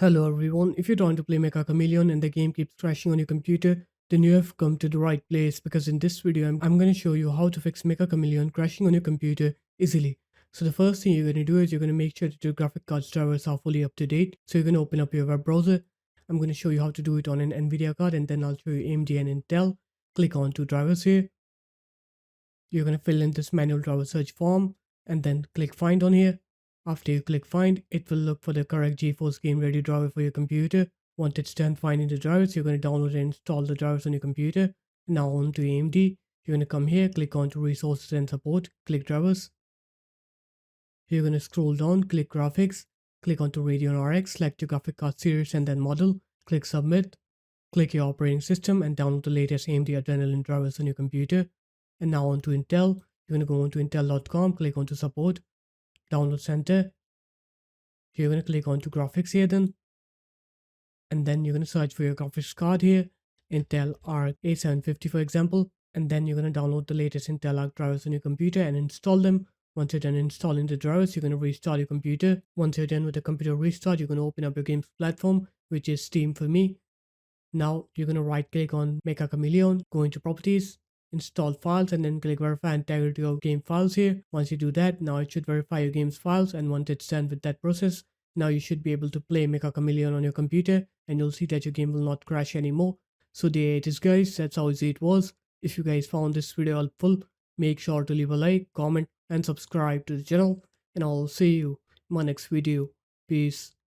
Hello everyone, if you're trying to play Meccha Chameleon and the game keeps crashing on your computer, then you have come to the right place because in this video I'm going to show you how to fix Meccha Chameleon crashing on your computer easily. So the first thing you're going to do is you're going to make sure that your graphic card's drivers are fully up to date. So you're going to open up your web browser. I'm going to show you how to do it on an NVIDIA card and then I'll show you AMD and Intel. Click on to drivers here. You're going to fill in this manual driver search form and then click find on here. After you click find, it will look for the correct GeForce Game Ready driver for your computer. Once it's done finding the drivers, you're going to download and install the drivers on your computer. Now on to AMD, you're going to come here, click on to resources and support, click drivers. You're going to scroll down, click graphics, click on to Radeon RX, select your graphic card series and then model, click submit, click your operating system and download the latest AMD Adrenalin drivers on your computer. And now on to Intel, you're going to go on to intel.com, click on to support, download center. You're going to click on to graphics here then. And then you're going to search for your graphics card here, Intel Arc A750 for example. And then you're going to download the latest Intel Arc drivers on your computer and install them. Once you're done installing the drivers, you're going to restart your computer. Once you're done with the computer restart, you're going to open up your games platform, which is Steam for me. Now you're going to right click on Meccha Chameleon, go into properties, install files and then click verify integrity of game files here. Once you do that, now it should verify your game's files, and once it's done with that process, now you should be able to play Meccha Chameleon on your computer and you'll see that your game will not crash anymore. So there it is guys, that's how easy it was. If you guys found this video helpful, make sure to leave a like, comment and subscribe to the channel, and I'll see you in my next video. Peace.